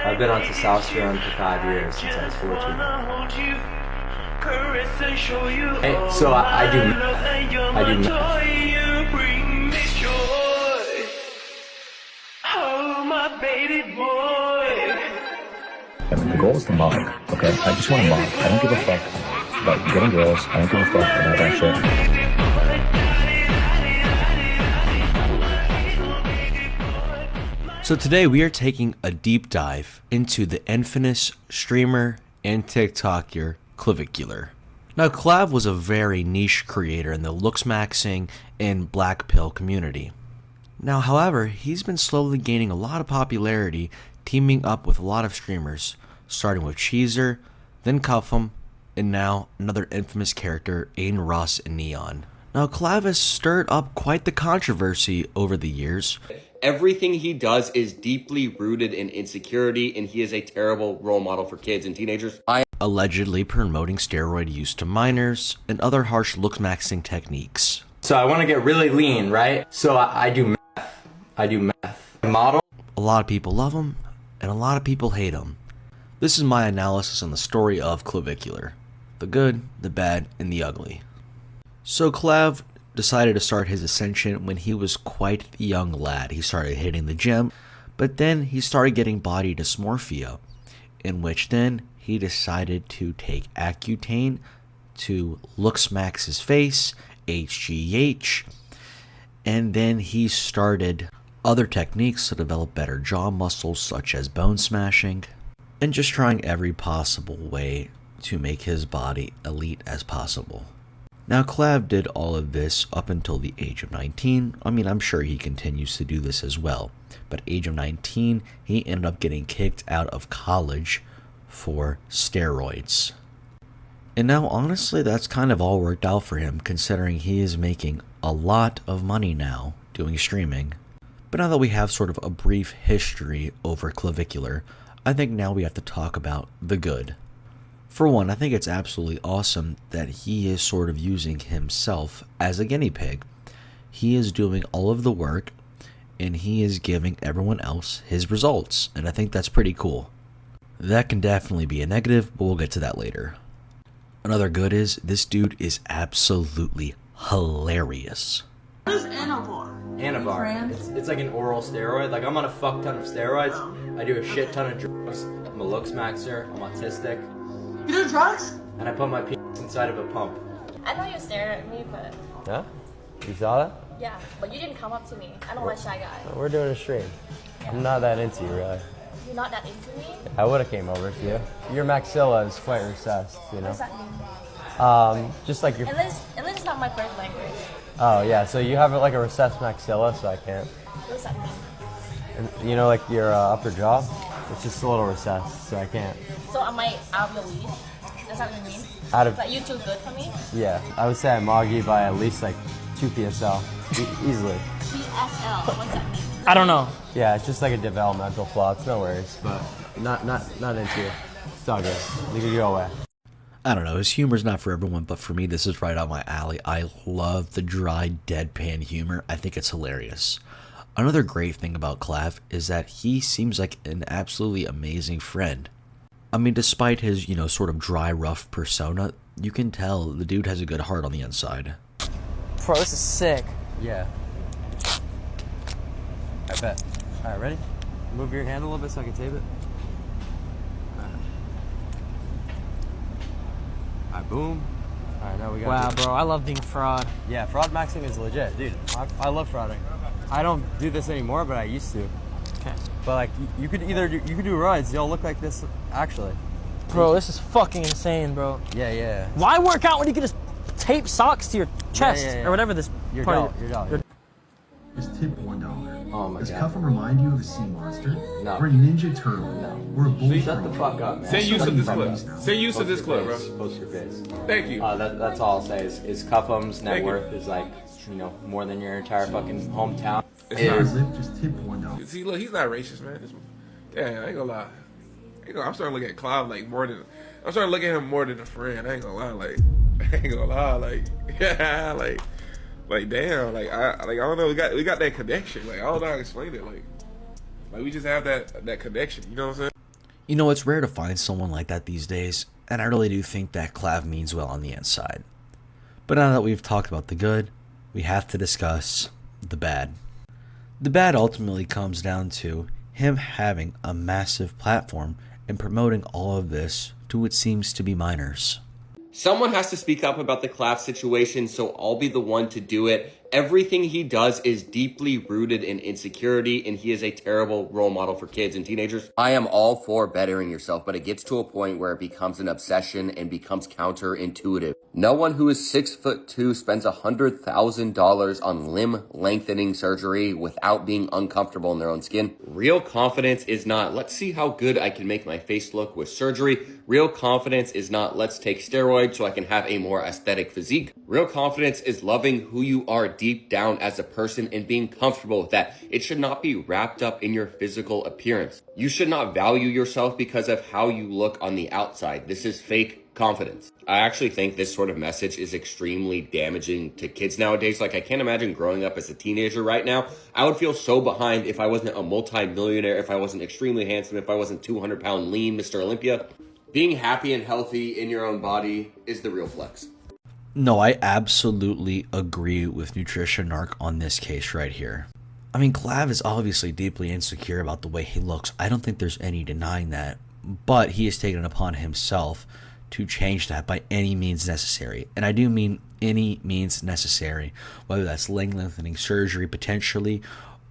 I've been on testosterone for 5 years since I was 14. Hey, so I do meth. I do meth. I mean, the goal is to mug, okay? I just want to mug. I don't give a fuck about getting girls. I don't give a fuck about that shit. So today we are taking a deep dive into the infamous streamer and TikToker Clvicular. Now, Clav was a very niche creator in the looks maxing and black pill community. Now, however, he's been slowly gaining a lot of popularity, teaming up with a lot of streamers, starting with Cheezer, then Cuff'em, and now another infamous character, Aiden Ross in Neon. Now, Clav has stirred up quite the controversy over the years. Everything he does is deeply rooted in insecurity, and he is a terrible role model for kids and teenagers. Allegedly promoting steroid use to minors and other harsh look maxing techniques. So I want to get really lean, right? So I do meth. I do meth. Model. A lot of people love him, and a lot of people hate him. This is my analysis on the story of Clvicular. The good, the bad, and the ugly. So Clav decided to start his ascension when he was quite a young lad. He started hitting the gym, but then he started getting body dysmorphia, in which then he decided to take Accutane to looksmax his face, HGH, and then he started other techniques to develop better jaw muscles such as bone smashing, and just trying every possible way to make his body elite as possible. Now, Clav did all of this up until the age of 19. I mean, I'm sure he continues to do this as well. But age of 19, he ended up getting kicked out of college for steroids. And now, honestly, that's kind of all worked out for him, considering he is making a lot of money now doing streaming. But now that we have sort of a brief history over Clvicular, I think now we have to talk about the good. For one, I think it's absolutely awesome that he is sort of using himself as a guinea pig. He is doing all of the work, and he is giving everyone else his results, and I think that's pretty cool. That can definitely be a negative, but we'll get to that later. Another good is, this dude is absolutely hilarious. What is Anavar? Anavar. It's like an oral steroid. Like, I'm on a fuck ton of steroids. I do a shit ton of drugs. I'm a looks maxer. I'm autistic. You do drugs? And I put my penis inside of a pump. I know you stared at me, but... Huh? You saw that? Yeah, but you didn't come up to me. I don't like shy guys. We're doing a stream. Yeah. I'm not that into you, really. You're not that into me? I would have came over to you. Your maxilla is quite recessed, you know? What does that mean? Just like your... English is not my first language. Oh, yeah, so you have like a recessed maxilla, so I can't. What does that mean? And you know, like your upper jaw? It's just a little recessed, so I can't. So am I out of your league? Does that mean? Out of... Like, you too good for me? Yeah, I would say I'm Augie by at least like 2 PSL. Easily. PSL, what's that mean? I don't know. Yeah, it's just like a developmental flaw. It's no worries, but not into you. It's all good. You can go away. I don't know, his humor's not for everyone, but for me, this is right up my alley. I love the dry, deadpan humor. I think it's hilarious. Another great thing about Clav is that he seems like an absolutely amazing friend. I mean, despite his, sort of dry, rough persona, you can tell the dude has a good heart on the inside. Bro, this is sick. Yeah. I bet. All right, ready? Move your hand a little bit so I can tape it. All right, boom. All right, now we got... Wow, bro, I love being fraud. Yeah, fraud maxing is legit. Dude, I love frauding. I don't do this anymore, but I used to. Okay. But like, you could do rides. You'll look like this, actually. Bro, this is fucking insane, bro. Yeah. Why work out when you can just tape socks to your chest Yeah. or whatever this Your part dog. Just tip $1. Oh my Does god. Cuff'em remind you of a sea monster? No. Or a ninja turtle? No. Or a bull? Shut the fuck up, man. Say use of this clip. Say use of this clip, bro. Post your face. Thank you. That's all I'll say is Cuff'em's net Thank you. worth is like, more than your entire fucking hometown. It's not. Lip, just tip $1. See, look, he's not racist, man. Yeah, I ain't gonna lie. I'm starting to look at Cloud like more than... I'm starting to look at him more than a friend. I ain't gonna lie, yeah, like damn, I don't know, we got that connection. Like, I don't know how to explain it. Like we just have that connection. You know what I'm saying? You know, it's rare to find someone like that these days, and I really do think that Clav means well on the inside. But now that we've talked about the good, we have to discuss the bad. The bad ultimately comes down to him having a massive platform and promoting all of this to what seems to be minors. Someone has to speak up about the Clav situation, so I'll be the one to do it. Everything he does is deeply rooted in insecurity, and he is a terrible role model for kids and teenagers. I am all for bettering yourself, but it gets to a point where it becomes an obsession and becomes counterintuitive. No one who is 6'2" spends $100,000 on limb lengthening surgery without being uncomfortable in their own skin. Real confidence is not, let's see how good I can make my face look with surgery. Real confidence is not, let's take steroids so I can have a more aesthetic physique. Real confidence is loving who you are deep down as a person and being comfortable with that. It should not be wrapped up in your physical appearance. You should not value yourself because of how you look on the outside. This is fake confidence. I actually think this sort of message is extremely damaging to kids nowadays. Like, I can't imagine growing up as a teenager right now. I would feel so behind if I wasn't a multi-millionaire, if I wasn't extremely handsome, if I wasn't 200-pound lean Mr. Olympia. Being happy and healthy in your own body is the real flex. No, I absolutely agree with Nutrition Narc on this case right here. I mean, Clav is obviously deeply insecure about the way he looks. I don't think there's any denying that. But he has taken it upon himself to change that by any means necessary. And I do mean any means necessary, whether that's leg lengthening surgery potentially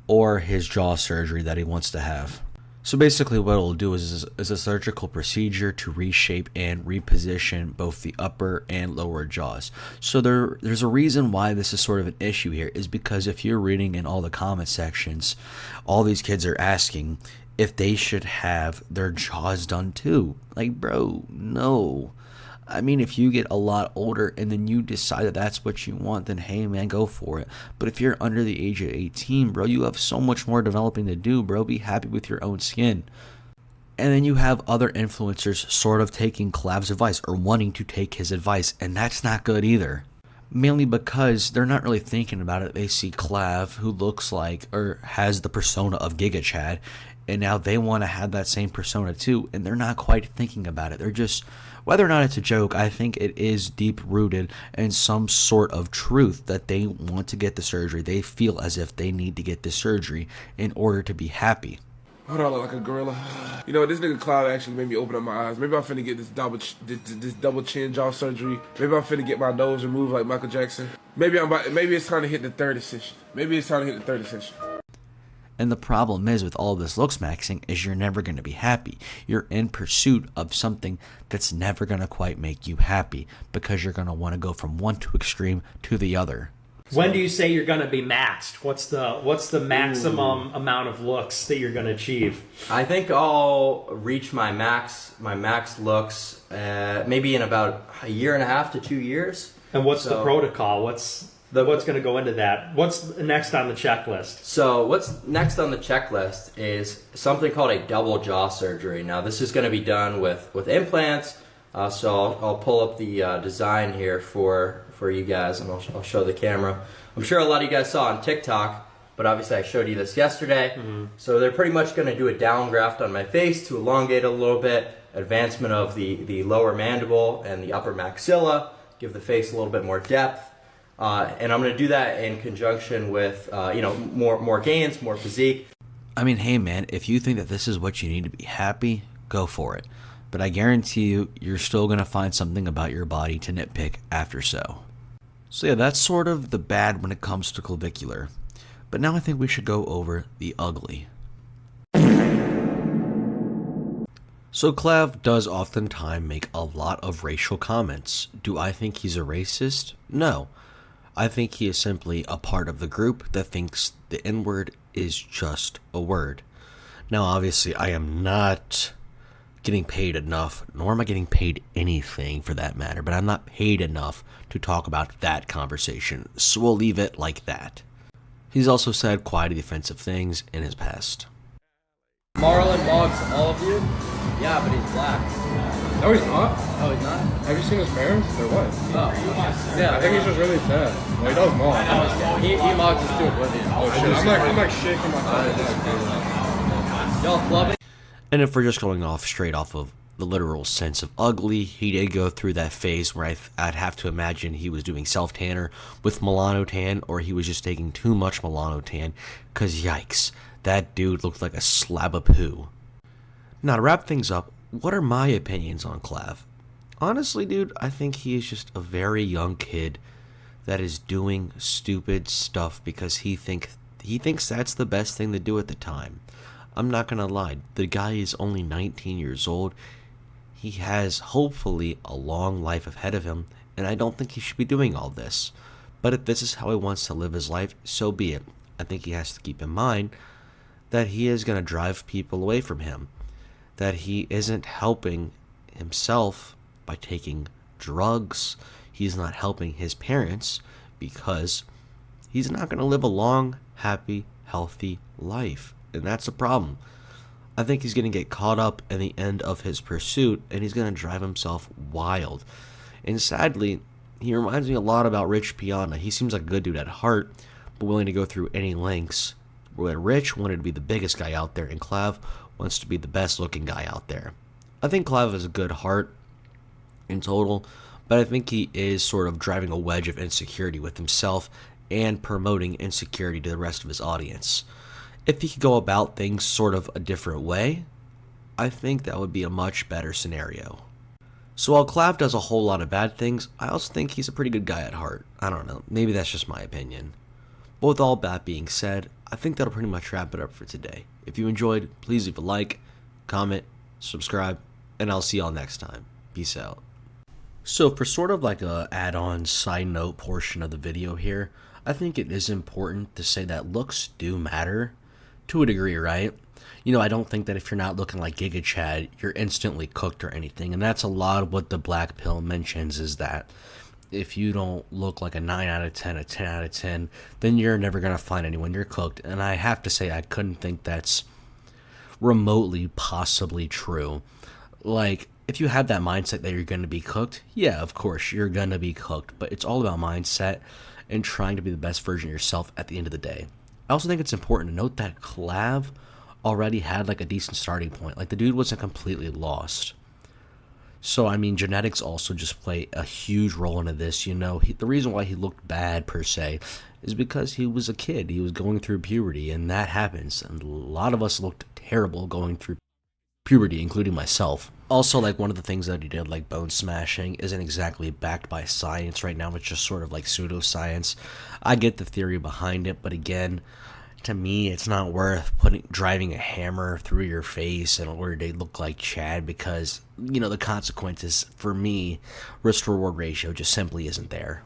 or his jaw surgery that he wants to have. So basically what it'll do is a surgical procedure to reshape and reposition both the upper and lower jaws. So there's a reason why this is sort of an issue here, is because if you're reading in all the comment sections, all these kids are asking if they should have their jaws done too. Like, bro, no. I mean, if you get a lot older and then you decide that that's what you want, then hey, man, go for it. But if you're under the age of 18, bro, you have so much more developing to do, bro. Be happy with your own skin. And then you have other influencers sort of taking Clav's advice or wanting to take his advice, and that's not good either. Mainly because they're not really thinking about it. They see Clav, who looks like or has the persona of Giga Chad, and now they want to have that same persona too, and they're not quite thinking about it. They're just, whether or not it's a joke, I think it is deep rooted in some sort of truth that they want to get the surgery. They feel as if they need to get the surgery in order to be happy. Why do I look like a gorilla? You know, this nigga Cloud actually made me open up my eyes. Maybe I'm finna get this double chin jaw surgery. Maybe I'm finna get my nose removed like Michael Jackson. Maybe it's time to hit the third ascension. And the problem is with all this looks maxing is you're never going to be happy. You're in pursuit of something that's never going to quite make you happy because you're going to want to go from one extreme to the other. When do you say you're going to be maxed? What's the maximum amount of looks that you're going to achieve? I think I'll reach my max looks maybe in about a year and a half to 2 years. And what's the protocol? What's going to go into that? What's next on the checklist? So what's next on the checklist is something called a double jaw surgery. Now this is going to be done with implants. So I'll pull up the design here for you guys, and I'll show the camera. I'm sure a lot of you guys saw on TikTok, but obviously I showed you this yesterday. Mm-hmm. So they're pretty much going to do a down graft on my face to elongate it a little bit, advancement of the lower mandible and the upper maxilla, give the face a little bit more depth. And I'm going to do that in conjunction with, more gains, more physique. I mean, hey, man, if you think that this is what you need to be happy, go for it. But I guarantee you, you're still going to find something about your body to nitpick after so. So yeah, that's sort of the bad when it comes to Clvicular. But now I think we should go over the ugly. So Clav does oftentimes make a lot of racial comments. Do I think he's a racist? No. I think he is simply a part of the group that thinks the N-word is just a word. Now, obviously, I am not getting paid enough, nor am I getting paid anything for that matter, but I'm not paid enough to talk about that conversation, so we'll leave it like that. He's also said quite offensive things in his past. Marlon logs all of you? Yeah, but he's black. No, he's not. Oh, he's not? Have you seen his parents? Or what? Oh. Yeah. I think he's just really sad. Well, he does mog. He mogs us too oblivion. Oh shit, I'm like shaking my head. Y'all clubbing? And if we're just going off straight off of the literal sense of ugly, he did go through that phase where I'd have to imagine he was doing self-tanner with Milano tan, or he was just taking too much Milano tan, because yikes, that dude looked like a slab of poo. Now to wrap things up, what are my opinions on Clav? Honestly, dude, I think he is just a very young kid that is doing stupid stuff because he thinks that's the best thing to do at the time. I'm not gonna lie, the guy is only 19 years old. He has hopefully a long life ahead of him, and I don't think he should be doing all this. But if this is how he wants to live his life, so be it. I think he has to keep in mind that he is going to drive people away from him, that he isn't helping himself by taking drugs. He's not helping his parents because he's not going to live a long, happy, healthy life. And that's a problem. I think he's going to get caught up in the end of his pursuit, and he's going to drive himself wild. And sadly, he reminds me a lot about Rich Piana. He seems like a good dude at heart, but willing to go through any lengths. Where Rich wanted to be the biggest guy out there, and Clav wants to be the best looking guy out there. I think Clav has a good heart in total, but I think he is sort of driving a wedge of insecurity with himself and promoting insecurity to the rest of his audience. If he could go about things sort of a different way, I think that would be a much better scenario. So while Clav does a whole lot of bad things, I also think he's a pretty good guy at heart. I don't know, maybe that's just my opinion. But with all that being said, I think that'll pretty much wrap it up for today. If you enjoyed, please leave a like, comment, subscribe, and I'll see y'all next time. Peace out. So for sort of like a add-on side note portion of the video here, I think it is important to say that looks do matter to a degree, right? You know, I don't think that if you're not looking like Giga Chad, you're instantly cooked or anything. And that's a lot of what the black pill mentions, is that if you don't look like a 9 out of 10, a 10 out of 10, then you're never going to find anyone. You're cooked. And I have to say, I couldn't think that's remotely possibly true. Like, if you have that mindset that you're going to be cooked, yeah, of course, you're going to be cooked. But it's all about mindset and trying to be the best version of yourself at the end of the day. I also think it's important to note that Clav already had like a decent starting point. Like, the dude wasn't completely lost. So, I mean, genetics also just play a huge role into this. You know, the reason why he looked bad, per se, is because he was a kid. He was going through puberty, and that happens. And a lot of us looked terrible going through puberty, including myself. Also, like, one of the things that he did, like bone smashing, isn't exactly backed by science right now. It's just sort of like pseudoscience. I get the theory behind it, but again, to me, it's not worth driving a hammer through your face in order to look like Chad, because, you know, the consequences, for me, risk-reward ratio just simply isn't there.